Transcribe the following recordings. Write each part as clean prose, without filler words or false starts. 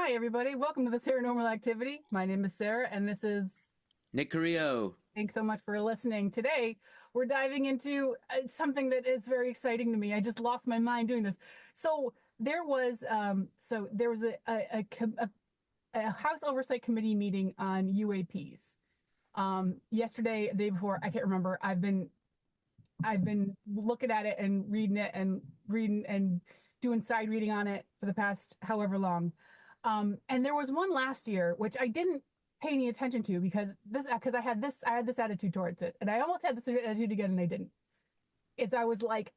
Hi, everybody. Welcome to the Paranormal Activity. My name is Sarah, and this is Nick Carrillo. thanks so much for listening. Today, we're diving into something that is very exciting to me. I just lost my mind doing this. So there was a House Oversight Committee meeting on UAPs. Yesterday, the day before, I can't remember. I've been looking at it and reading and doing side reading on it for the past however long. And there was one last year which I didn't pay any attention to because I had this attitude towards it, and I almost had this attitude again, and I didn't.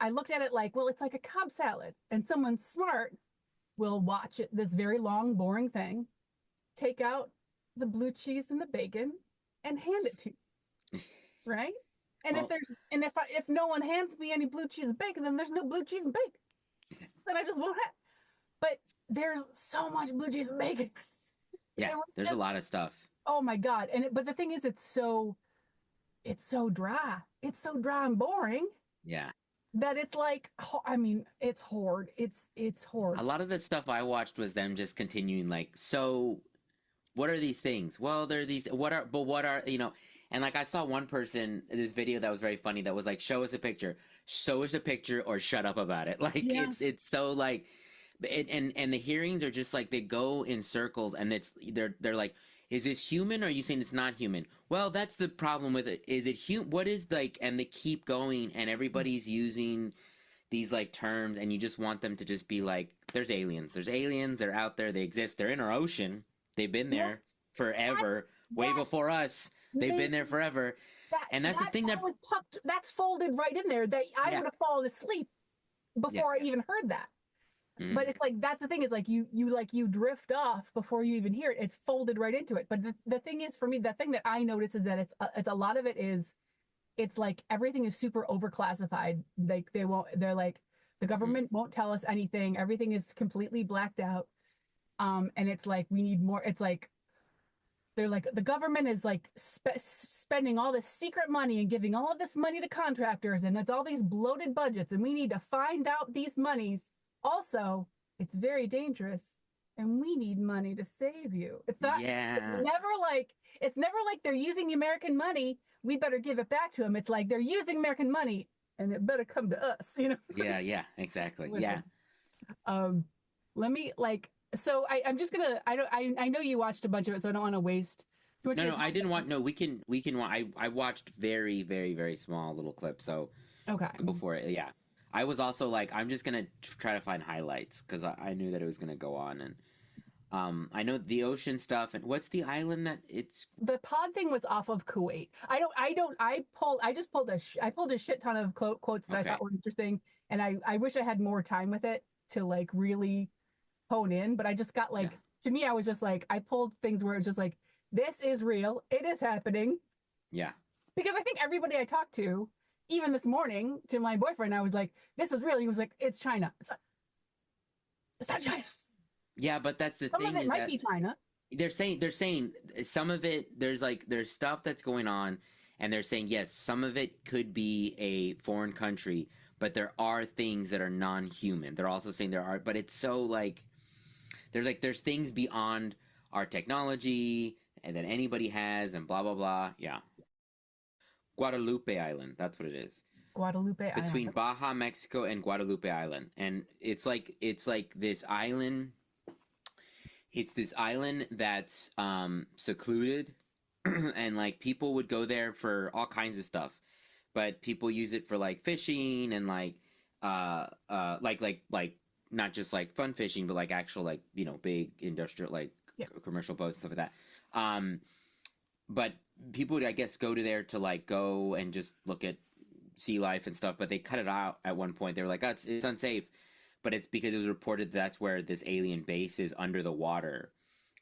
I looked at it like, well, it's like a Cobb salad, and someone smart will watch it, this very long, boring thing, take out the blue cheese and the bacon, and hand it to you, right? And Well, if no one hands me any blue cheese and bacon, then there's no blue cheese and bacon. Then I just won't have. But there's so much blue cheese and bacon. yeah, there's a lot of stuff. Oh my god! But the thing is, it's so dry. It's so dry and boring Yeah. that it's like, I mean, it's hard. It's hard. A lot of the stuff I watched was them just continuing like, so what are these things? Well, they're these what are, and like I saw one person this video that was very funny that was like, show us a picture or shut up about it. Like Yeah. it's so like and the hearings are just like they go in circles, and they're like, is this human, or are you saying it's not human? Well, that's the problem with it. Is it human? What is like, and they keep going, and everybody's using these like terms, and you just want them to just be like, there's aliens, they're out there, they exist, they're in our ocean, they've been Yeah. there forever, way That before us, they've made been there forever. And that's the that thing that, was tucked. That's folded right in there. That I yeah, would have fallen asleep yeah, before I even heard that. But mm, it's like that's the thing is like you drift off before you even hear it. It's folded right into it. But the thing is, for me, the thing that I notice is that it's a lot of it is, it's like everything is super overclassified. Like they're like, the mm, government won't tell us anything. Everything is completely blacked out. And it's like we need more. It's like they're like, the government is like spending all this secret money and giving all of this money to contractors, and it's all these bloated budgets, and we need to find out these monies. Also, it's very dangerous, and we need money to save you. It's yeah, never like it's never like they're using the American money, we better give it back to them. It's like they're using American money, and it better come to us, yeah, yeah, exactly, with it. yeah. Um, let me like so I'm just gonna I don't I know you watched a bunch of it, so I don't want to waste too much No, of your no, I time. didn't want. No, I watched very, very, very small little clips. So Okay. before it, yeah, I was also like, I'm just gonna try to find highlights because I knew that it was gonna go on, and I know the ocean stuff. And what's the island that it's? The pod thing was off of Kuwait. I pulled a shit ton of quotes that I thought Okay, were interesting, and I wish I had more time with it to like really hone in. But I just got yeah, like, to me, I was just like, I pulled things where it was just like, this is real, it is happening. yeah, Because I think everybody I talked to, even this morning to my boyfriend, I was like, this is real. He was like, it's China. It's not China. yeah. But that's the Some of thing it is might that be China. they're saying some of it. There's stuff that's going on, and they're saying yes, some of it could be a foreign country, but there are things that are non-human. They're also saying there are, but it's so there's things beyond our technology and that anybody has and blah blah blah. Yeah. Guadalupe Island, that's what it is. Guadalupe Island. Between Baja, Mexico and Guadalupe Island. And it's like this island. It's this island that's secluded and like people would go there for all kinds of stuff. But people use it for like fishing and like like not just like fun fishing, but like actual like big industrial like Yeah. commercial boats and stuff like that. But people would I guess go to there to like go and just look at sea life and stuff. But they cut it out at one point. They were like, oh, it's unsafe. But it's because it was reported that's where this alien base is under the water,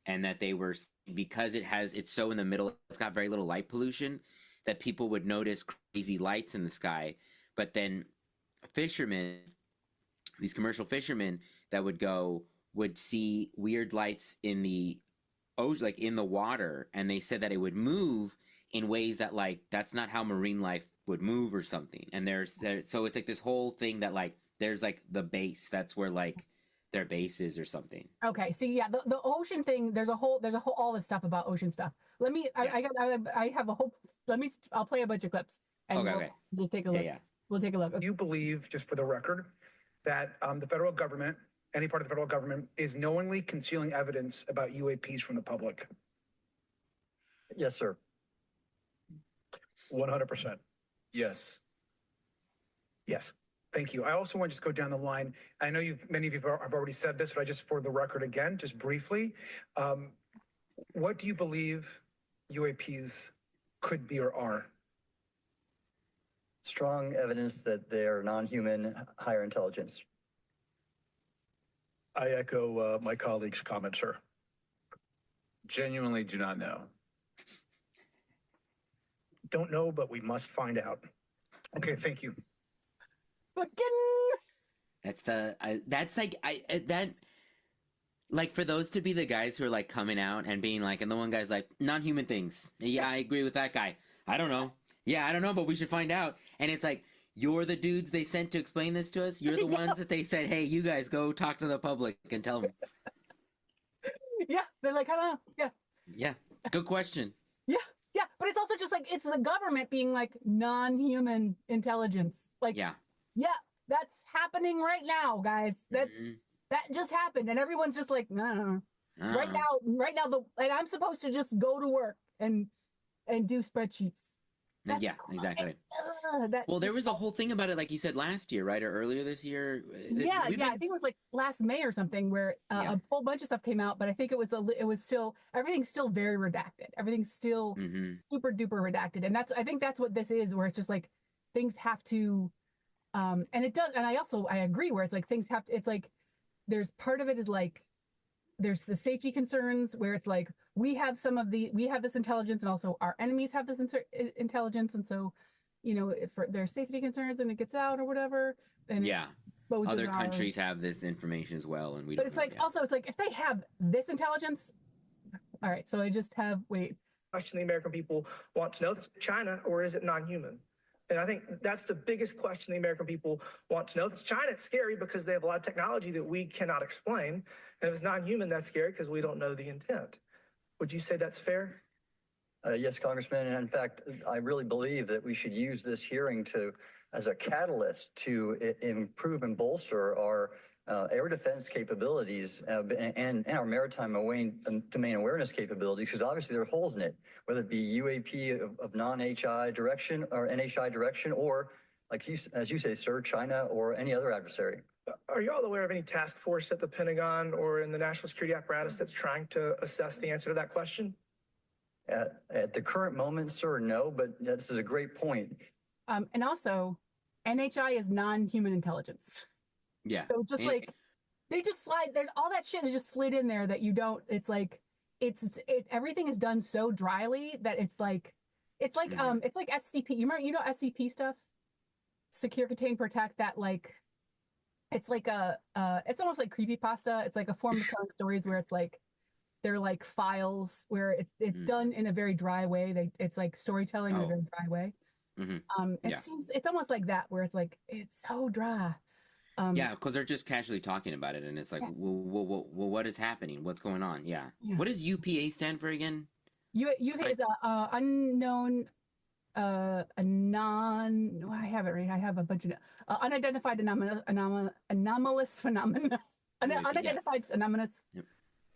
and that they were because it's so in the middle. It's got very little light pollution that people would notice crazy lights in the sky. But then fishermen, these commercial fishermen that would go would see weird lights in the ocean, like in the water, and they said that it would move in ways that like that's not how marine life would move or something. And there's there, so it's like this whole thing that like there's like the base. That's where like their bases or something. Okay. See, yeah, the ocean thing. There's a whole all this stuff about ocean stuff. Let me. Yeah. I have a whole. I'll play a bunch of clips and Okay. we'll Okay. just take a Yeah. look. Yeah. We'll take a look. You believe, just for the record, that the federal government, any part of the federal government, is knowingly concealing evidence about UAPs from the public? Yes, sir. 100%. Yes. Yes. Thank you. I also want to just go down the line. I know many of you have already said this, but I just, for the record again, just briefly, what do you believe UAPs could be or are? Strong evidence that they are non-human, higher intelligence. I echo my colleague's comment, sir. Genuinely do not know. Don't know, but we must find out. Okay, thank you. Like for those to be the guys who are like coming out and being like, and the one guy's like, non-human things. Yeah, I agree with that guy. I don't know. Yeah, I don't know, but we should find out. And it's like, you're the dudes they sent to explain this to us. You're the ones that they said, hey, you guys go talk to the public and tell them. Yeah, they're like, I don't know. Yeah. Yeah, good question. Yeah, but it's also just like it's the government being like non-human intelligence. Like, yeah, that's happening right now, guys. That just happened, and everyone's just like, no. Right now, and I'm supposed to just go to work and do spreadsheets. That's yeah, cool. exactly. Well, there was a whole thing about it, like you said, last year, right, or earlier this year. Yeah, I think it was like last May or something, where a whole bunch of stuff came out. But I think it was still everything's still very redacted. Everything's still super duper redacted, and I think that's what this is, where it's just like things have to, and it does. And I agree, where it's like things have to. It's like there's part of it is like there's the safety concerns, where it's like we have this intelligence, and also our enemies have this intelligence, and so, you know, if there's safety concerns and it gets out or whatever, then other countries have this information as well, and we. But it's like also it's like if they have this intelligence, all right. So I just have question the American people want to know: is it China or is it non-human? And I think that's the biggest question the American people want to know. If it's China, it's scary because they have a lot of technology that we cannot explain. And if it's non-human, that's scary because we don't know the intent. Would you say that's fair? Yes, Congressman. And in fact, I really believe that we should use this hearing as a catalyst to improve and bolster our air defense capabilities and our maritime domain awareness capabilities, because obviously there are holes in it, whether it be UAP of non-HI direction or NHI direction, or like as you say, sir, China or any other adversary. Are you all aware of any task force at the Pentagon or in the national security apparatus that's trying to assess the answer to that question? At the current moment, sir, no, but this is a great point. And also, NHI is non-human intelligence. Yeah. So just like they just slide there, all that shit is just slid in there that you don't. It's like everything is done so dryly that it's like SCP. You know SCP stuff, secure, contain, protect. That like it's like it's almost like creepypasta. It's like a form of telling stories where it's like they're like files where it's done in a very dry way. It's like storytelling in a very dry way. It's almost like that, where it's like it's so dry. Yeah, because they're just casually talking about it, and it's like, well, what is happening? What's going on? Yeah. What does UPA stand for again? UPA is a unknown, I have it right. I have a bunch of unidentified anomalous phenomena. Unidentified anomalous.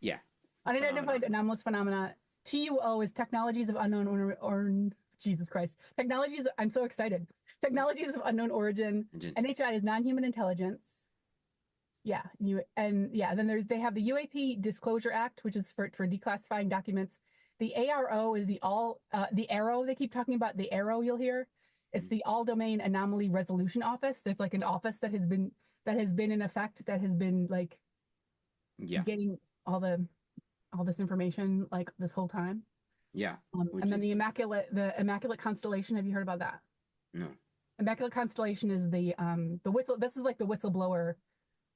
Yeah. Unidentified anomalous phenomena. TUO is technologies of unknown or Jesus Christ. Technologies. I'm so excited. Technologies of unknown origin. NHI is non-human intelligence. Yeah. Then they have the UAP Disclosure Act, which is for declassifying documents. The ARO is the ARO. They keep talking about the ARO. You'll hear. It's the All Domain Anomaly Resolution Office. There's like an office that has been in effect, that has been like getting all this information like this whole time. Yeah. And then the Immaculate Constellation. Have you heard about that? No. Immaculate Constellation is the whistle. This is like the whistleblower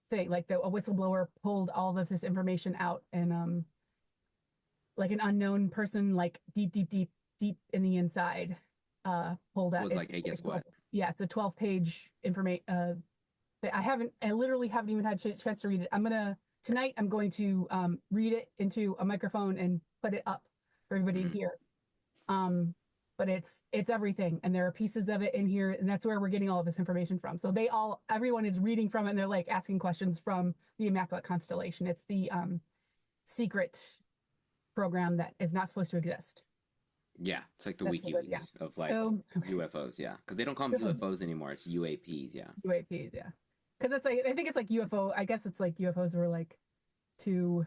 thing. Like a whistleblower pulled all of this information out, and like an unknown person, like deep in the inside, pulled out. It was like, hey, guess what? Yeah, it's a 12-page I literally haven't even had a chance to read it. Tonight I'm going to read it into a microphone and put it up for everybody to hear. But it's everything, and there are pieces of it in here, and that's where we're getting all of this information from. So everyone is reading from it, and they're like asking questions from the Immaculate Constellation. It's the secret program that is not supposed to exist. Yeah, it's like the That's what it is, WikiLeaks of like So UFOs. Yeah, because they don't call them UFOs anymore. It's UAPs. Yeah. UAPs, yeah, because it's like I think it's like UFO. I guess it's like UFOs were like too.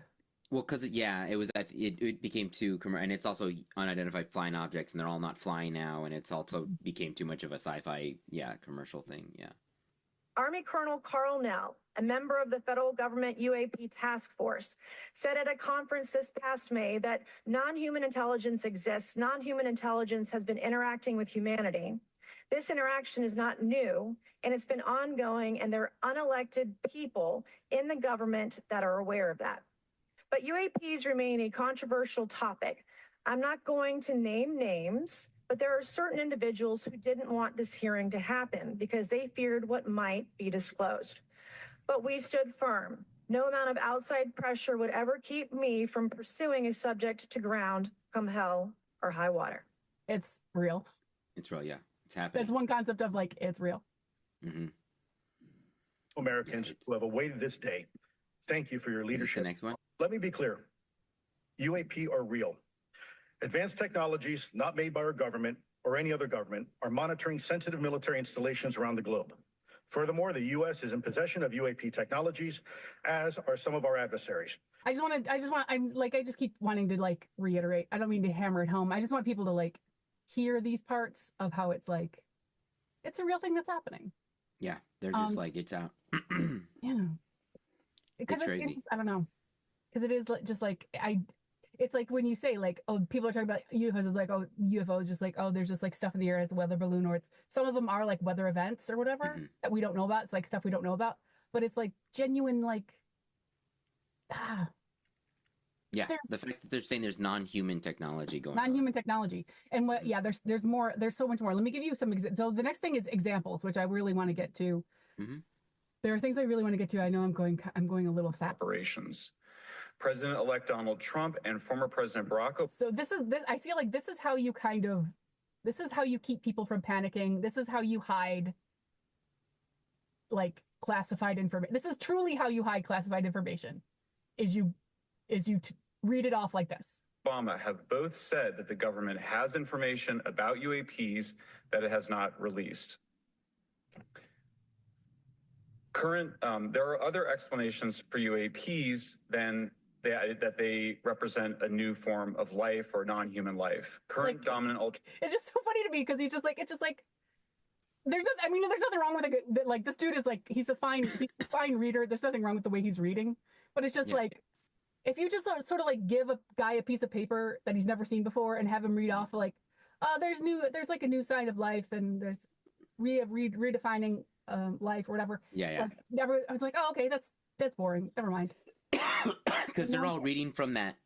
Well, because it became too commercial, and it's also unidentified flying objects, and they're all not flying now, and it's also became too much of a sci-fi, commercial thing. Yeah. Army Colonel Carl Nell, a member of the federal government UAP task force, said at a conference this past May that non-human intelligence exists. Non-human intelligence has been interacting with humanity. This interaction is not new, and it's been ongoing, and there are unelected people in the government that are aware of that. But UAPs remain a controversial topic. I'm not going to name names, but there are certain individuals who didn't want this hearing to happen because they feared what might be disclosed. But we stood firm. No amount of outside pressure would ever keep me from pursuing a subject to ground, come hell or high water. It's real. It's real. Yeah, it's happening. That's one concept of like it's real. Mm-hmm. Americans who have awaited this day, thank you for your leadership. The next one. Let me be clear. UAP are real. Advanced technologies not made by our government or any other government are monitoring sensitive military installations around the globe. Furthermore, the U.S. is in possession of UAP technologies, as are some of our adversaries. I just keep wanting to like reiterate. I don't mean to hammer it home. I just want people to like hear these parts of how it's like, it's a real thing that's happening. Yeah, they're just like, it's out. Yeah. It's crazy. I don't know. Because it is just like, it's like when you say like, oh, people are talking about UFOs, it's like, oh, UFOs just like, oh, there's just like stuff in the air, it's a weather balloon, or some of them are like weather events or whatever that we don't know about. It's like stuff we don't know about, but it's like genuine, like, yeah, the fact that they're saying there's non-human technology going on. Non-human technology. And what, there's more, there's so much more. Let me give you some so the next thing is examples, which I really want to get to. There are things I really want to get to. I know I'm going a little fat. Operations. President-elect Donald Trump and former President Barack Obama. So I feel like this is how you keep people from panicking. This is how you hide like classified information. This is truly how you hide classified information, is you read it off like this. Obama have both said that the government has information about UAPs that it has not released. There are other explanations for UAPs than that they represent a new form of life or non-human life. Current dominant ultra. It's just so funny to me because it's just like there's nothing wrong with it. Like this dude is like he's a fine reader. There's nothing wrong with the way he's reading, but it's just like if you just sort of like give a guy a piece of paper that he's never seen before and have him read off like, oh, there's like a new sign of life and there's redefining life or whatever. Like, I was like, oh, okay, that's boring. Never mind. Because they're all reading from that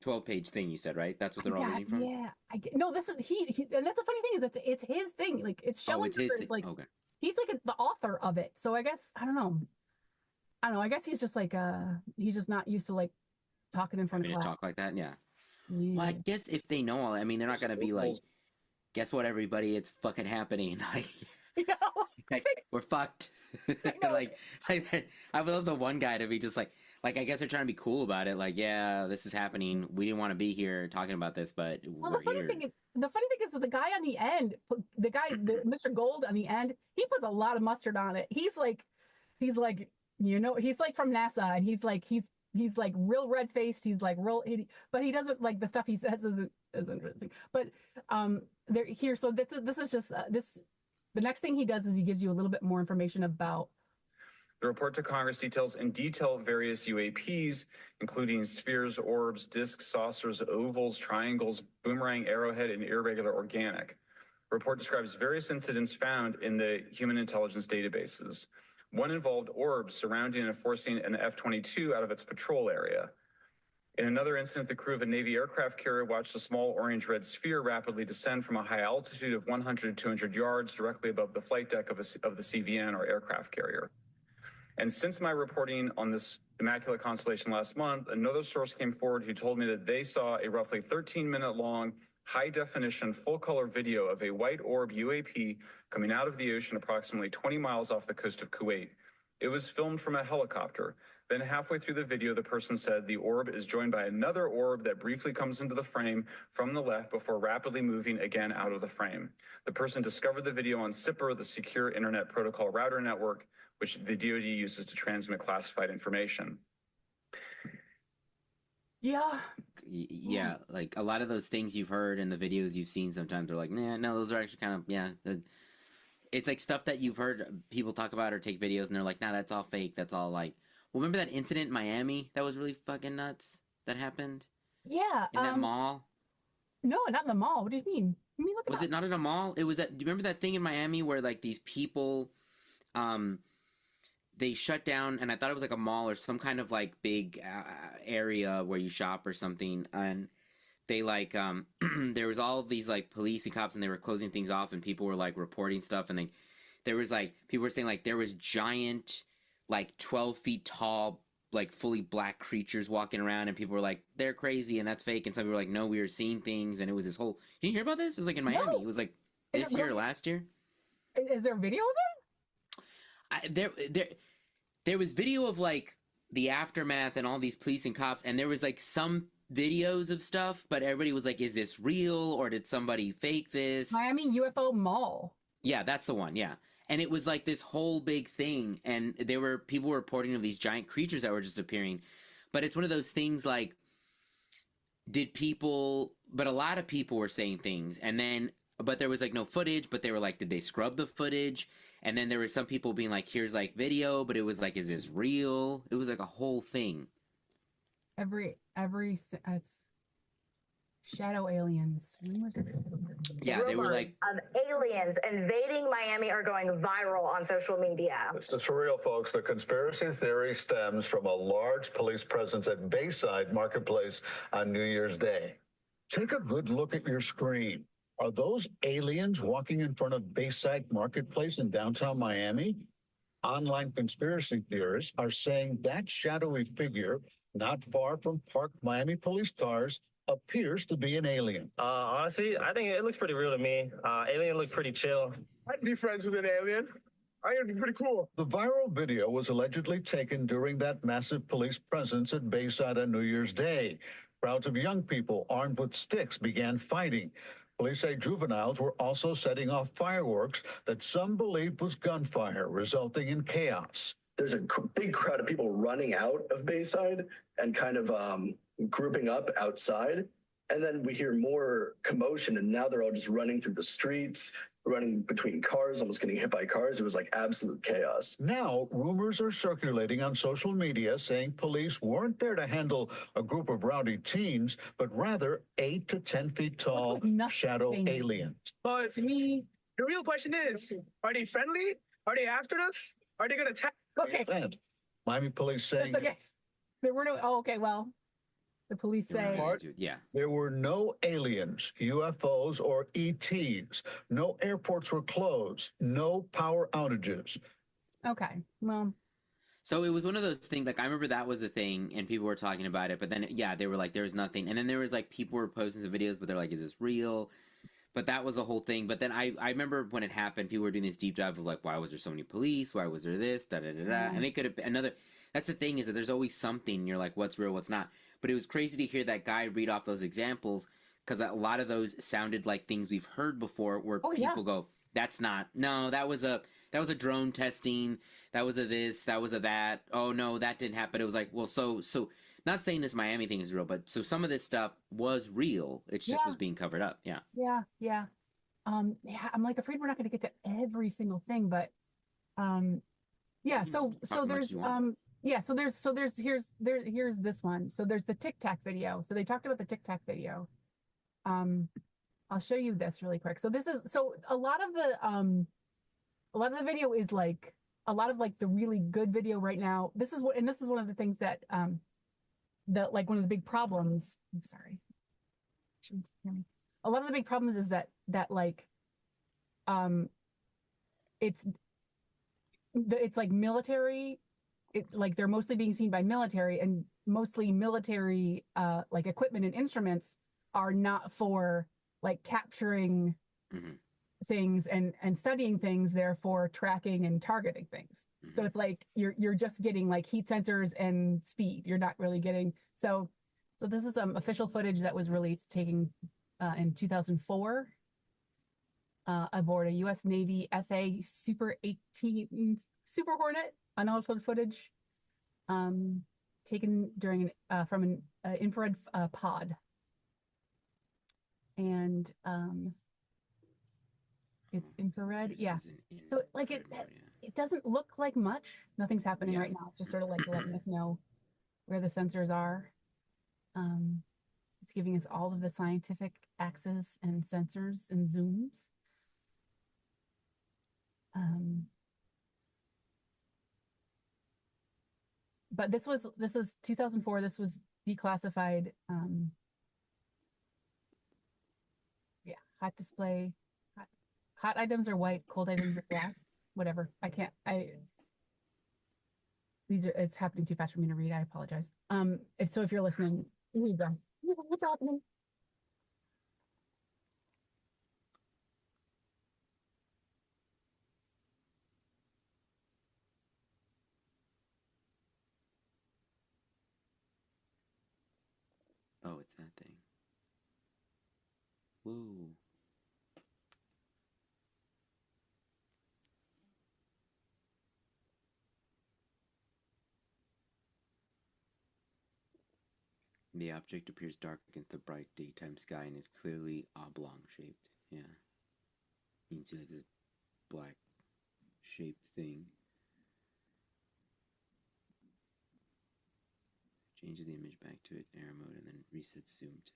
12-page thing you said, right? That's what they're all reading from. Yeah, no. This is he, and that's the funny thing is it's his thing. Like it's Schellenberger. It's his thing. Like okay. He's like the author of it. So I guess I don't know. I guess he's just like he's just not used to like talking in front of class. Talk like that, yeah. Well, I guess if they know all, I mean, they're not gonna be like, guess what, everybody, it's fucking happening. Like, we're fucked. Like, I would love the one guy to be just like I guess they're trying to be cool about it. Like, yeah, this is happening. We didn't want to be here talking about this, but we're the funny here. thing is that the guy on the end, Mr. Gold on the end, he puts a lot of mustard on it. He's like, he's like from NASA, and he's like real red faced. He's like real, but he doesn't like the stuff he says isn't interesting. But they're here. So this is just this. The next thing he does is he gives you a little bit more information about. The report to Congress details in detail various UAPs, including spheres, orbs, discs, saucers, ovals, triangles, boomerang, arrowhead, and irregular organic. The report describes various incidents found in the human intelligence databases. One involved orbs surrounding and forcing an F-22 out of its patrol area. In another incident, the crew of a Navy aircraft carrier watched a small orange-red sphere rapidly descend from a high altitude of 100 to 200 yards directly above the flight deck of the CVN, or aircraft carrier. And since my reporting on this immaculate constellation last month, another source came forward who told me that they saw a roughly 13-minute long, high-definition, full-color video of a white orb UAP coming out of the ocean approximately 20 miles off the coast of Kuwait. It was filmed from a helicopter. Then halfway through the video, the person said the orb is joined by another orb that briefly comes into the frame from the left before rapidly moving again out of the frame. The person discovered the video on SIPR, the Secure Internet Protocol Router Network, which the DoD uses to transmit classified information. Yeah. Yeah, like a lot of those things you've heard in the videos you've seen sometimes are like, nah, no, those are actually kind of, yeah. It's like stuff that you've heard people talk about or take videos and they're like, nah, that's all fake. That's all like, well, remember that incident in Miami that was really fucking nuts that happened Yeah. in that mall? No, not in the mall. What do you mean? Let me look it Was up. it not in a mall? It was at, do you remember that thing in Miami where like these people, they shut down, and I thought it was like a mall or some kind of like big area where you shop or something, and they like there was all of these like police and cops, and they were closing things off, and people were like reporting stuff, and there was like people were saying like there was giant, like 12 feet tall, like fully black creatures walking around, and people were like, they're crazy and that's fake, and some people were like, no, we were seeing things, and it was this whole. Did you hear about this? It was like in Miami. No. It was like Is this it year or really? last year. Is there a video of it? There was video of like the aftermath and all these police and cops, and there was like some videos of stuff, but everybody was like, is this real or did somebody fake this? Miami UFO Mall. Yeah, that's the one. Yeah. And it was like this whole big thing, and people were reporting of these giant creatures that were just appearing. But it's one of those things like, but a lot of people were saying things, but there was like no footage, but they were like, did they scrub the footage? And then there were some people being like, here's like video, but it was like, is this real? It was like a whole thing. It's shadow aliens. Yeah, they were like, of aliens invading Miami are going viral on social media. This is for real, folks. The conspiracy theory stems from a large police presence at Bayside Marketplace on New Year's Day. Take a good look at your screen. Are those aliens walking in front of Bayside Marketplace in downtown Miami? Online conspiracy theorists are saying that shadowy figure not far from parked Miami police cars appears to be an alien. Honestly, I think it looks pretty real to me. Alien look pretty chill. I'd be friends with an alien. I think it'd be pretty cool. The viral video was allegedly taken during that massive police presence at Bayside on New Year's Day. Crowds of young people armed with sticks began fighting. Police say juveniles were also setting off fireworks that some believed was gunfire, resulting in chaos. There's a big crowd of people running out of Bayside and kind of grouping up outside. And then we hear more commotion, and now they're all just running through the streets, running between cars, almost getting hit by cars. It was like absolute chaos. Now, rumors are circulating on social media saying police weren't there to handle a group of rowdy teens, but rather 8 to 10 feet tall shadow aliens. But to me, the real question is, are they friendly? Are they after us? Are they going to attack? Okay. And Miami police saying That's okay. There were no. Oh, okay. Well, the police say yeah, there were no aliens, UFOs, or ETs. No airports were closed. No power outages. Okay. Well. So it was one of those things, like I remember that was a thing and people were talking about it, but then, yeah, they were like, there was nothing. And then there was like, people were posting some videos, but they're like, is this real? But that was a whole thing. But then I remember when it happened, people were doing this deep dive of like, why was there so many police? Why was there this? Da, da, da, da. And it could have been another, that's the thing is that there's always something. You're like, what's real, what's not? But it was crazy to hear that guy read off those examples because a lot of those sounded like things we've heard before where people go, that's not, no, that was a drone testing. That was a this, that was a that. Oh no, that didn't happen. It was like, well, so not saying this Miami thing is real, but so some of this stuff was real. It just was being covered up. Yeah. Yeah. Yeah. Yeah. I'm like afraid we're not going to get to every single thing, but yeah. So there's yeah. So here's this one. So there's the Tic Tac video. So they talked about the Tic Tac video. I'll show you this really quick. So this is a lot of the video is like a lot of like the really good video right now. This is one of the things that like one of the big problems, I'm sorry. Should hear me. A lot of the big problems is that like it's like military, like they're mostly being seen by military, and mostly military like equipment and instruments are not for like capturing things and studying things, therefore tracking and targeting things. So it's like you're just getting like heat sensors and speed. You're not really getting so this is official footage that was released taking in 2004 aboard a U.S. Navy FA Super 18 Super Hornet unaltered footage taken during from an infrared pod. And it's infrared, yeah. So like it doesn't look like much. Nothing's happening right now. It's just sort of like letting us know where the sensors are. It's giving us all of the scientific axes and sensors and zooms. But this is 2004. This was declassified. Yeah, hot display. Hot items are white, cold items are black. Whatever. It's happening too fast for me to read. I apologize. If you're listening, read them. What's happening? Oh, it's that thing. Whoa. The object appears dark against the bright daytime sky and is clearly oblong shaped. Yeah. You can see like this black shaped thing. Changes the image back to arrow mode and then resets zoom to.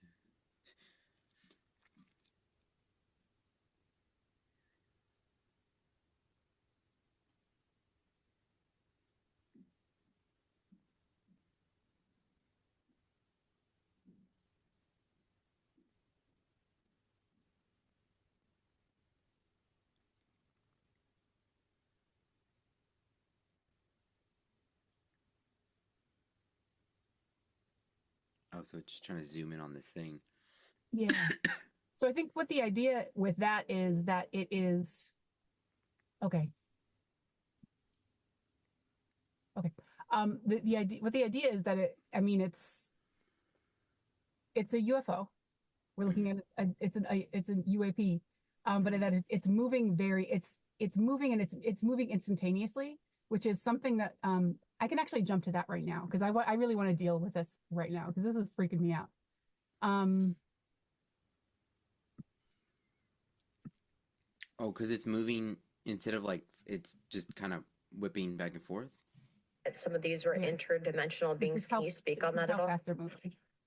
Oh, so it's just trying to zoom in on this thing. Yeah. So I think what the idea with that is that it is okay. Okay. The idea is that it's a UFO. We're looking at it's a UAP, but it's moving it's moving instantaneously, which is something that I can actually jump to that right now because I really want to deal with this right now because this is freaking me out. Oh, because it's moving instead of like it's just kind of whipping back and forth. Some of these were interdimensional beings. Can you speak on that at all?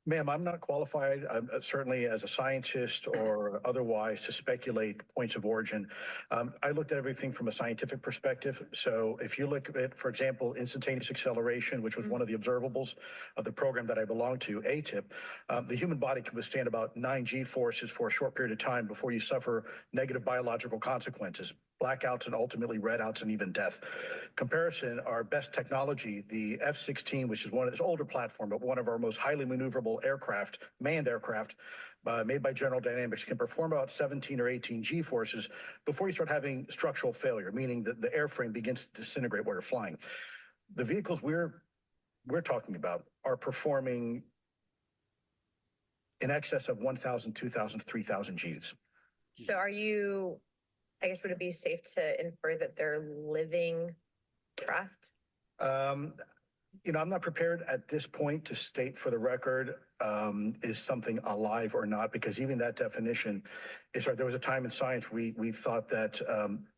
Ma'am, I'm not qualified, certainly as a scientist or otherwise, to speculate points of origin. I looked at everything from a scientific perspective. So if you look at, for example, instantaneous acceleration, which was one of the observables of the program that I belong to, ATIP, the human body can withstand about 9 G forces for a short period of time before you suffer negative biological consequences, blackouts and ultimately redouts and even death. Comparison, our best technology, the F-16, which is one of this older platform, but one of our most highly maneuverable aircraft, manned aircraft, made by General Dynamics, can perform about 17 or 18 G forces before you start having structural failure, meaning that the airframe begins to disintegrate while you're flying. The vehicles we're talking about are performing in excess of 1,000, 2,000, 3,000 Gs. So are you, I guess, would it be safe to infer that they're living craft? I'm not prepared at this point to state for the record is something alive or not, because even that definition is right. There was a time in science we thought that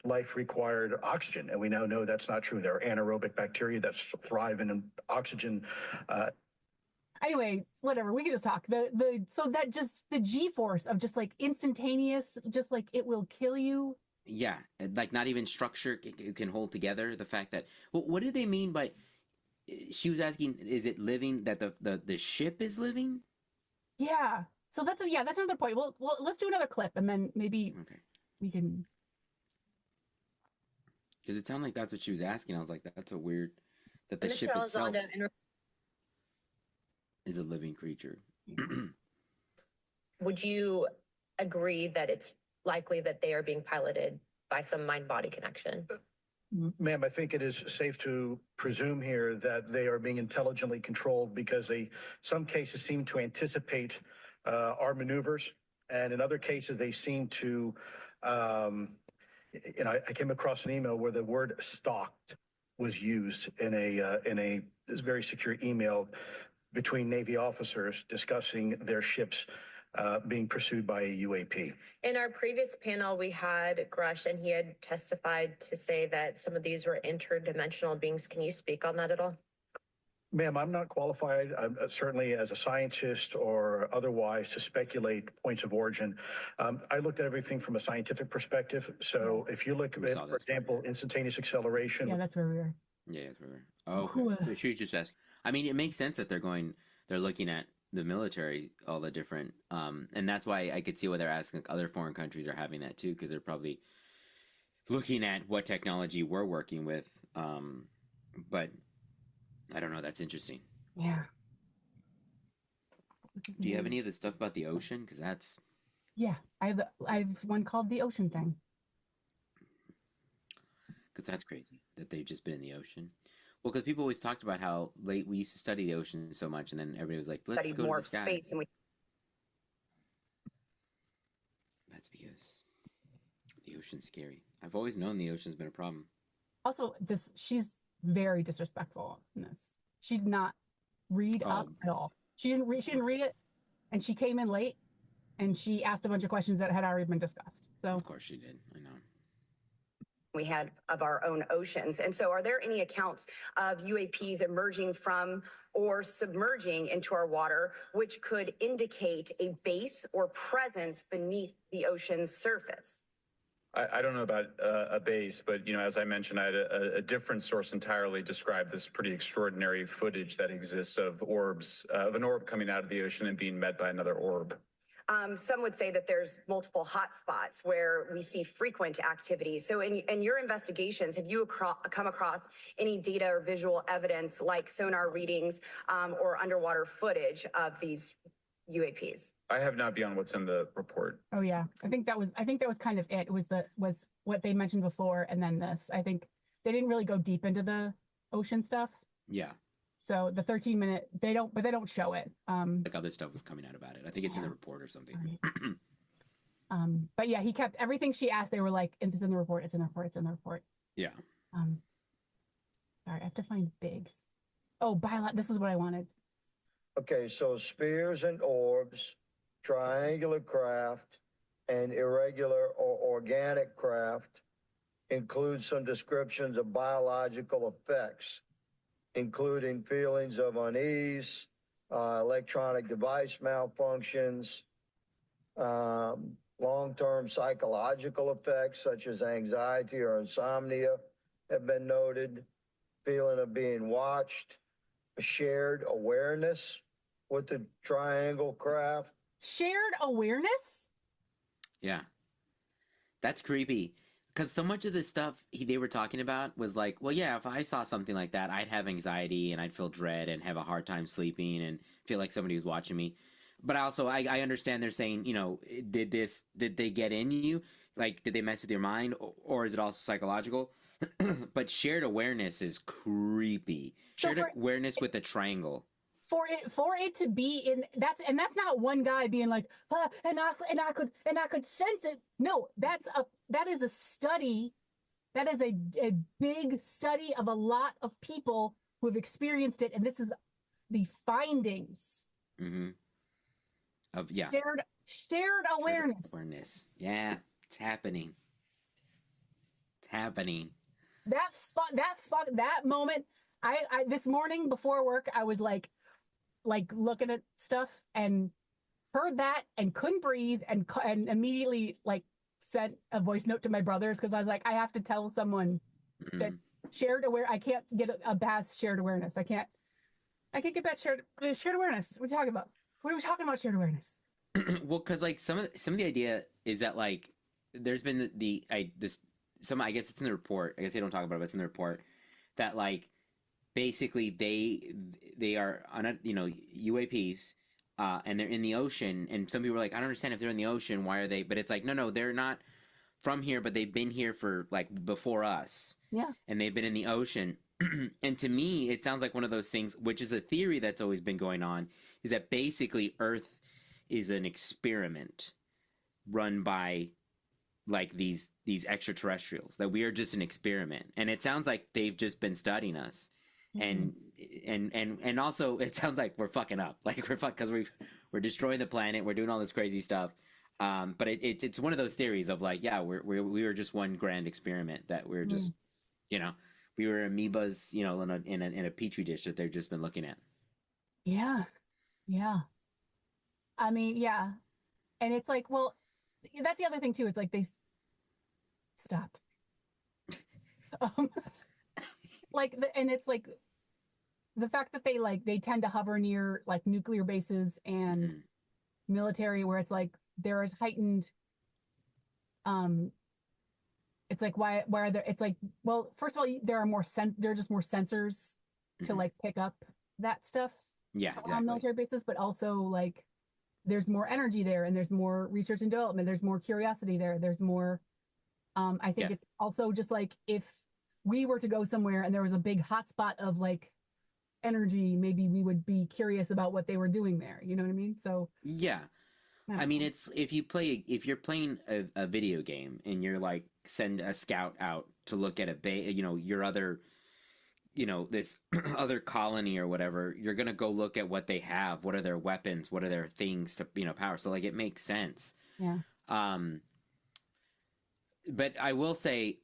life required oxygen, and we now know that's not true. There are anaerobic bacteria that thrive in oxygen. Anyway, whatever. We can just talk. So that just the G-force of just like instantaneous, just like it will kill you. Yeah, like not even structure can hold together. The fact that what do they mean by she was asking, is it living that the ship is living? Yeah. So that's another point. Well, let's do another clip and then maybe we can. Because it sounded like that's what she was asking. I was like, that's a weird, that the ship itself is a living creature. Would you agree that it's likely that they are being piloted by some mind-body connection? Ma'am, I think it is safe to presume here that they are being intelligently controlled because some cases seem to anticipate our maneuvers, and in other cases they seem to, I came across an email where the word "stalked" was used in a very secure email between Navy officers discussing their ships being pursued by a UAP. In our previous panel, we had Grush, and he had testified to say that some of these were interdimensional beings. Can you speak on that at all? Ma'am, I'm not qualified, certainly as a scientist or otherwise, to speculate points of origin. I looked at everything from a scientific perspective. So if you look at, for example, instantaneous acceleration. Yeah, that's where we were. Yeah, that's where we were. Oh, okay. So she just asked. I mean, it makes sense that they're looking at the military, all the different, and that's why I could see why they're asking, like, other foreign countries are having that too, because they're probably looking at what technology we're working with. But I don't know. That's interesting. Yeah. Do you have any of the stuff about the ocean? Because that's. Yeah, I have one called the ocean thing. Because that's crazy that they've just been in the ocean. Well, because people always talked about how late we used to study the ocean so much, and then everybody was like, "Let's go to the sky." Space and That's because the ocean's scary. I've always known the ocean's been a problem. Also, she's very disrespectful in this. She did not read up at all. She didn't read it, and she came in late, and she asked a bunch of questions that had already been discussed. So of course she did. I know. We had of our own oceans. And so are there any accounts of UAPs emerging from or submerging into our water, which could indicate a base or presence beneath the ocean's surface? I don't know about a base, but, as I mentioned, I had a different source entirely describe this pretty extraordinary footage that exists of an orb coming out of the ocean and being met by another orb. Some would say that there's multiple hotspots where we see frequent activity. So in your investigations, have you come across any data or visual evidence like sonar readings or underwater footage of these UAPs? I have not beyond what's in the report. Oh yeah, I think that was kind of it. Was what they mentioned before, and then this. I think they didn't really go deep into the ocean stuff. Yeah. So the 13-minute, they don't show it. Like other stuff was coming out about it. I think it's in the report or something. But yeah, he kept everything she asked. They were like, "It's in the report. It's in the report. It's in the report." Yeah. Sorry, I have to find bigs. Oh, this is what I wanted. Okay, so spheres and orbs, triangular craft, and irregular or organic craft include some descriptions of biological effects, including feelings of unease, electronic device malfunctions, long-term psychological effects such as anxiety or insomnia have been noted, feeling of being watched, a shared awareness with the triangle craft. Shared awareness? Yeah. That's creepy. Because so much of the stuff they were talking about was like, well, yeah, if I saw something like that, I'd have anxiety and I'd feel dread and have a hard time sleeping and feel like somebody was watching me. But also, I understand they're saying, did they get in you? Like, did they mess with your mind? Or is it also psychological? But shared awareness is creepy. Shared awareness with a triangle. For it to be in that's not one guy being like, and I could sense it. No, that is a study. That is a big study of a lot of people who have experienced it, and this is the findings. Mm-hmm. Shared awareness. Yeah, it's happening. It's happening. That moment, I this morning before work, I was like looking at stuff and heard that and couldn't breathe and immediately like sent a voice note to my brothers because I was like, I have to tell someone that I can't get a past shared awareness. I can't get past shared awareness. What are you talking about? What are we talking about shared awareness? Well, because like some of the idea is that like there's been I guess it's in the report. I guess they don't talk about it, but it's in the report that like basically they are on a, UAPs, and they're in the ocean, and some people are like, I don't understand, if they're in the ocean, why are they? But it's like, no, they're not from here, but they've been here for like before us. Yeah. And they've been in the ocean. And to me, it sounds like one of those things, which is a theory that's always been going on, is that basically Earth is an experiment run by like these extraterrestrials, that we are just an experiment. And it sounds like they've just been studying us. And also it sounds like we're fucking up, like because we're destroying the planet, we're doing all this crazy stuff. But it's one of those theories of like, yeah, we were just one grand experiment, that we're just, we were amoebas, in a petri dish that they've just been looking at. Yeah. I mean, yeah. And it's like, well, that's the other thing too. It's like they stopped. And it's like the fact that they tend to hover near like nuclear bases and military, where it's like there is heightened, it's like why are there, it's like, well, first of all, there are just more sensors to like pick up that stuff on military bases, but also like there's more energy there, and there's more research and development, there's more curiosity there's more, I think it's also just like, if we were to go somewhere and there was a big hotspot of like energy, maybe we would be curious about what they were doing there. You know what I mean? So yeah, I mean, it's if you're playing a video game and you're like, send a scout out to look at your other, this other colony or whatever, you're gonna go look at what they have, what are their weapons, what are their things to power. So like it makes sense. Yeah. But I will say,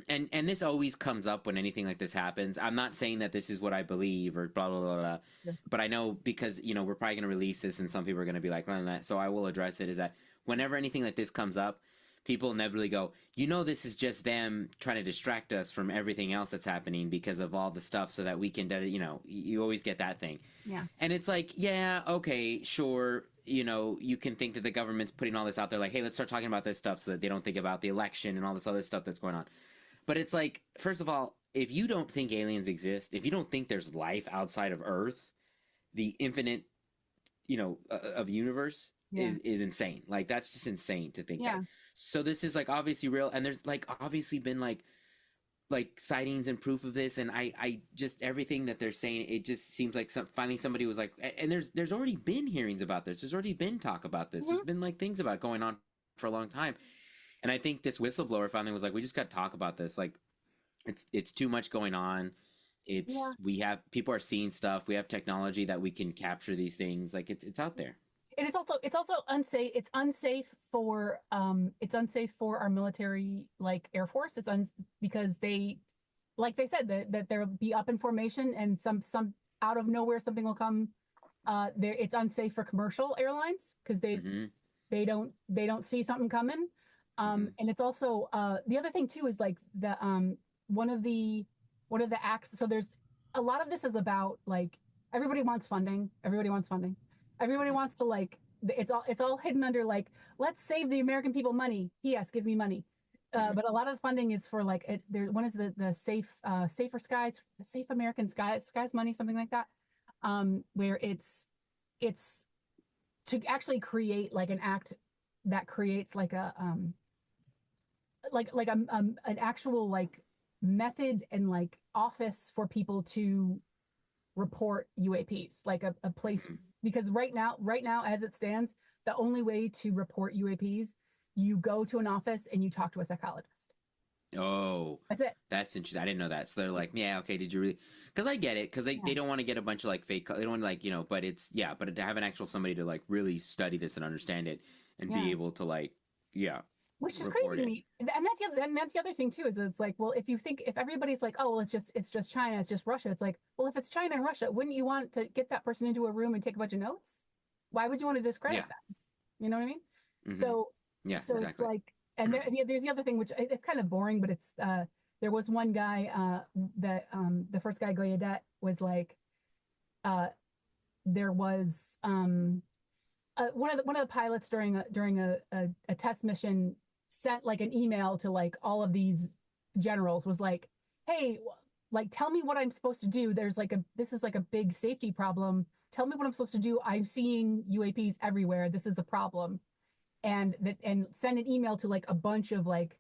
and this always comes up when anything like this happens. I'm not saying that this is what I believe or blah blah blah, blah. Yeah. But I know, because we're probably gonna release this and some people are gonna be like, nah. So I will address it. Is that whenever anything like this comes up, people inevitably go, this is just them trying to distract us from everything else that's happening because of all the stuff, so that we can, you always get that thing. Yeah. And it's like, yeah, okay, sure. You can think that the government's putting all this out there, like, hey, let's start talking about this stuff so that they don't think about the election and all this other stuff that's going on. But it's like, first of all, if you don't think aliens exist, if you don't think there's life outside of Earth, the infinite, of universe is insane. Like, that's just insane to think that. So this is like obviously real, and there's like obviously been like sightings and proof of this, and I just, everything that they're saying, it just seems like finally somebody was like, and there's already been hearings about this, there's already been talk about this, there's been like things about going on for a long time, and I think this whistleblower finally was like, we just got to talk about this, like it's too much going on. We have, people are seeing stuff, we have technology that we can capture these things, like it's out there. And it's also unsafe. It's unsafe for our military, like Air Force. Because they, like they said, that there'll be up in formation, and some out of nowhere something will come. It's unsafe for commercial airlines because they don't see something coming. And it's also the other thing too is like the one of the acts. So there's a lot of this is about like everybody wants funding. Everybody wants to like, it's all hidden under like, let's save the American people money. Yes, give me money. But a lot of the funding is for like, one is the safer skies, the Safe American skies money, something like that. Where it's to actually create like an act that creates like an actual like method and like office for people to report UAPs, like a place, because right now as it stands, the only way to report UAPs, you go to an office and you talk to a psychologist. Oh, that's it. That's interesting. I didn't know that. So they're like, yeah, okay, did you really? Because I get it, because they don't want to get a bunch of like fake, they don't want to like, but it's, but to have an actual somebody to like really study this and understand it and be able to like, which is crazy to me. And that's the other thing too, is it's like, well, if everybody's like, oh, well, it's just China, it's just Russia. It's like, well, if it's China and Russia, wouldn't you want to get that person into a room and take a bunch of notes? Why would you want to discredit that? You know what I mean? So exactly. It's like, and there's the other thing, which it's kind of boring, but it's there was one guy that the first guy, Goyadet, was like, there was one of the pilots during a test mission sent like an email to like all of these generals, was like, hey, like tell me what I'm supposed to do. This is like a big safety problem. Tell me what I'm supposed to do. I'm seeing UAPs everywhere. This is a problem. And send an email to like a bunch of like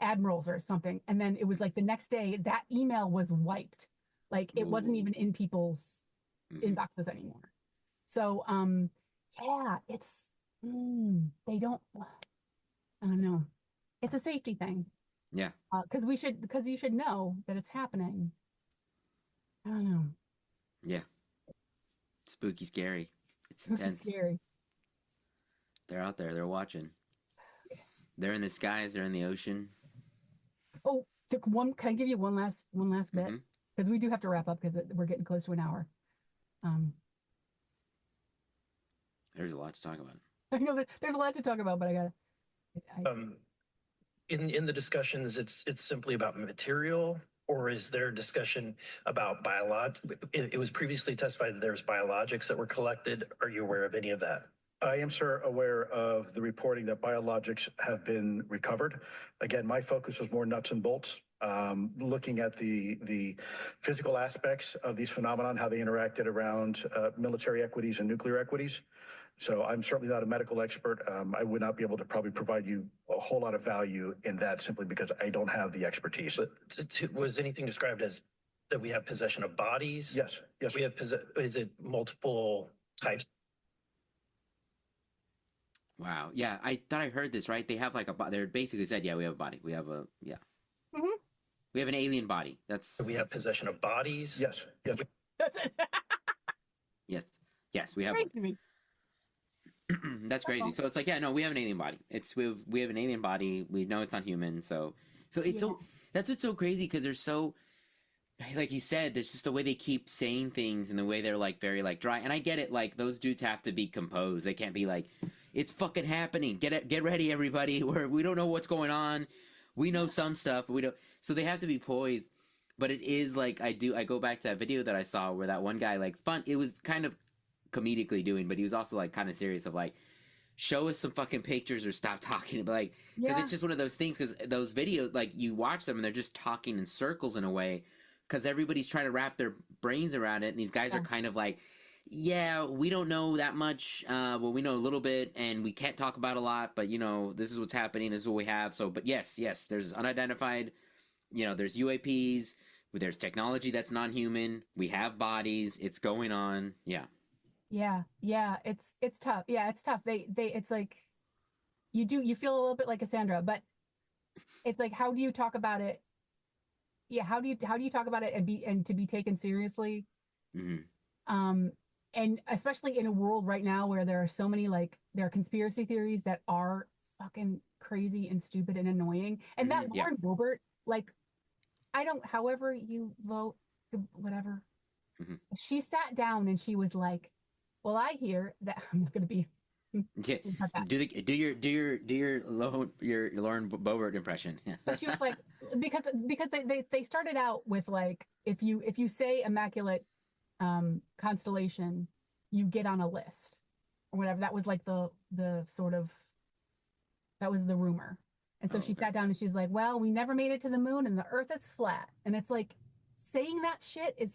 admirals or something. And then it was like the next day that email was wiped. Like it wasn't even in people's inboxes anymore. So yeah, it's they don't, I don't know. It's a safety thing. Yeah. Because you should know that it's happening. I don't know. Yeah. Spooky, scary. It's intense. Scary. They're out there. They're watching. They're in the skies. They're in the ocean. Oh, can I give you one last bit? Because we do have to wrap up because we're getting close to an hour. There's a lot to talk about. I know there's a lot to talk about, but I gotta. In the discussions, it's simply about material, or is there discussion about it was previously testified that there's biologics that were collected. Are you aware of any of that? I am, sir, aware of the reporting that biologics have been recovered. Again, my focus was more nuts and bolts, looking at the physical aspects of these phenomenon, how they interacted around military equities and nuclear equities. So I'm certainly not a medical expert. I would not be able to probably provide you a whole lot of value in that simply because I don't have the expertise. But was anything described as that we have possession of bodies? Yes. We have is it multiple types? Wow. Yeah, I thought I heard this, right? They have like they basically said, yeah, we have a body. We have a, yeah. We have an alien body. We have possession of bodies? Yes. That's it. Yes, we have one. That's crazy. So it's like, yeah, no, we have an alien body. We have an alien body. We know it's not human. So it's that's what's so crazy, because they're so, like you said, there's just the way they keep saying things and the way they're like very like dry. And I get it. Like those dudes have to be composed. They can't be like, it's fucking happening. Get ready, everybody. We don't know what's going on. We know some stuff, but we don't. So they have to be poised. But it is like, I go back to that video that I saw where that one guy, like, it was kind of comedically doing, but he was also like kind of serious of like, show us some fucking pictures or stop talking. But like, because it's just one of those things, because those videos, like you watch them and they're just talking in circles in a way, because everybody's trying to wrap their brains around it. And these guys are kind of like, yeah, we don't know that much. Well, we know a little bit and we can't talk about a lot, but you know, this is what's happening. This is what we have. So, but yes, there's unidentified, you know, there's UAPs, there's technology that's non-human. We have bodies. It's going on. Yeah. It's tough. Yeah, it's tough. It's like you feel a little bit like Cassandra, but it's like, how do you talk about it? Yeah, how do you talk about it and to be taken seriously? And especially in a world right now where there are so many, like, there are conspiracy theories that are fucking crazy and stupid and annoying. And that Lauren Boebert, like, however you vote, whatever, she sat down and she was like, well, I hear that I'm not going to be. Yeah. Do your Lauren Boebert impression. But she was like, because they started out with like, if you say immaculate constellation, you get on a list or whatever. That was like the sort of, that was the rumor. And so she sat down and she's like, well, we never made it to the moon and the earth is flat. And it's like, saying that shit is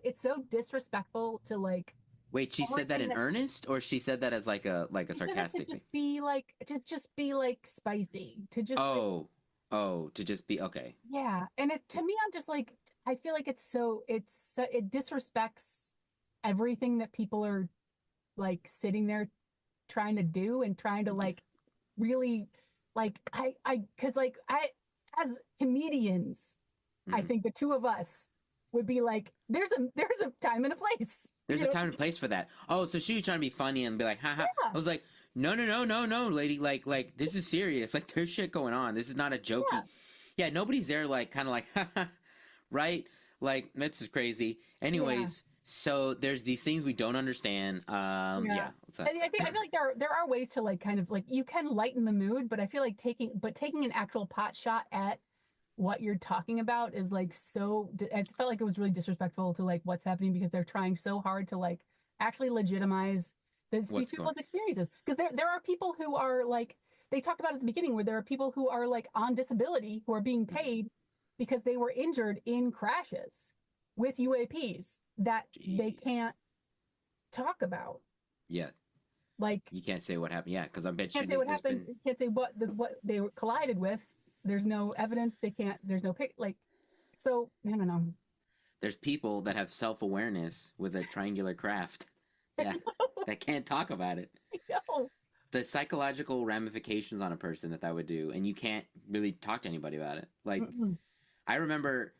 it's so disrespectful to like. Wait, she said that in earnest, or she said that as like a sarcastic thing? To just be like spicy, to just to just be okay. Yeah, and to me, I'm just like, I feel like it disrespects everything that people are like sitting there trying to do and trying to like really like because like as comedians, I think the two of us would be like, there's a time and a place. There's a time and place for that. Oh, so she was trying to be funny and be like, haha. Yeah. I was like, no, lady. Like, this is serious. Like, there's shit going on. This is not a jokey. Yeah, nobody's there, like, kind of like, haha, right? Like, this is crazy. Anyways, so there's these things we don't understand. I feel like there are ways to like kind of like, you can lighten the mood, but I feel like taking an actual pot shot at what you're talking about is like so, I felt like it was really disrespectful to like what's happening because they're trying so hard to like actually legitimize these people's experiences. Because there are people who are like, they talked about at the beginning where there are people who are like on disability who are being paid because they were injured in crashes with UAPs that they can't talk about. Yeah. Like you can't say what happened. Yeah, because I bet you can't say what happened. You can't say what they were collided with. There's no evidence. They can't. There's no pic. Like, so I don't know. There's people that have self-awareness with a triangular craft. Yeah, that can't talk about it. No. The psychological ramifications on a person that would do, and you can't really talk to anybody about it. Like, I remember,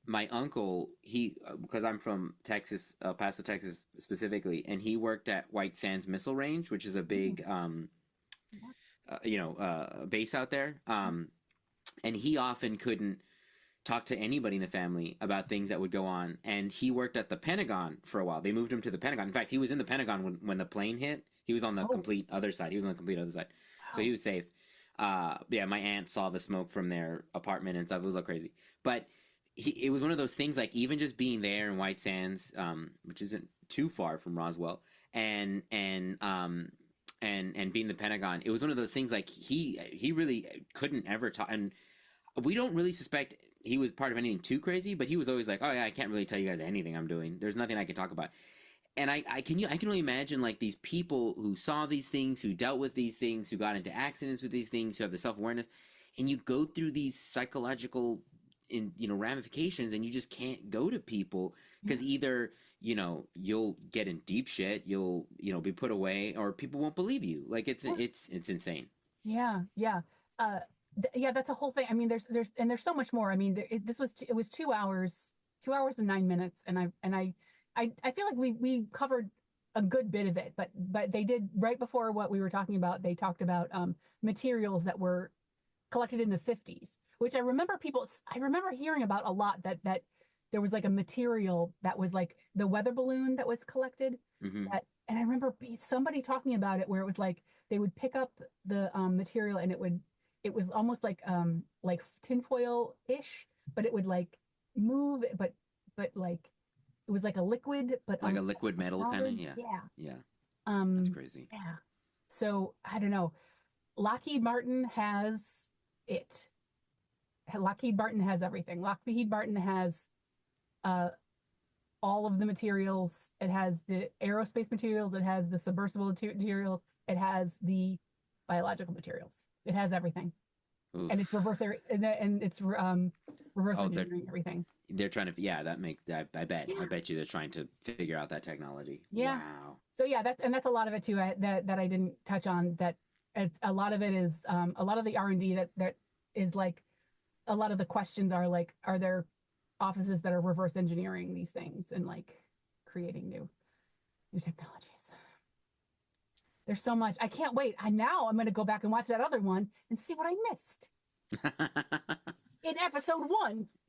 my uncle, because I'm from Texas, El Paso, Texas specifically, and he worked at White Sands Missile Range, which is a big, base out there. And he often couldn't talk to anybody in the family about things that would go on. And he worked at the Pentagon for a while. They moved him to the Pentagon. In fact, he was in the Pentagon when the plane hit. He was on the complete other side. So he was safe. Yeah, my aunt saw the smoke from their apartment and stuff. It was all crazy. But it was one of those things, like even just being there in White Sands, which isn't too far from Roswell, and being the Pentagon, it was one of those things like he really couldn't ever talk. And we don't really suspect he was part of anything too crazy, but he was always like, oh yeah, I can't really tell you guys anything I'm doing. There's nothing I can talk about. And I can only imagine like these people who saw these things, who dealt with these things, who got into accidents with these things, who have the self-awareness, and you go through these psychological ramifications, and you just can't go to people because either you'll get in deep shit, you'll be put away, or people won't believe you. Like it's insane. Yeah. That's a whole thing. I mean, there's so much more. I mean, it was 2 hours and 9 minutes, and I feel like we covered a good bit of it, but they did, right before what we were talking about, they talked about materials that were collected in the 50s, which I remember hearing about a lot, that there was like a material that was like the weather balloon that was collected. And I remember somebody talking about it, where it was like they would pick up the material, and it was almost like tinfoil-ish, but it would like move, but like it was like a liquid, but like a liquid metal kind of. Yeah. That's crazy. Yeah. So I don't know. Lockheed Martin has it. Lockheed Martin has everything. Lockheed Martin has all of the materials. It has the aerospace materials. It has the submersible materials. It has the biological materials. It has everything. Oof. And it's reverse engineering everything. They're trying to, I bet you they're trying to figure out that technology. Yeah. Wow. So yeah, that's a lot of it too, that I didn't touch on. That a lot of it is a lot of the R&D that is like, a lot of the questions are like, are there offices that are reverse engineering these things and like creating new technologies? There's so much. I can't wait. I'm going to go back and watch that other one and see what I missed in episode 1.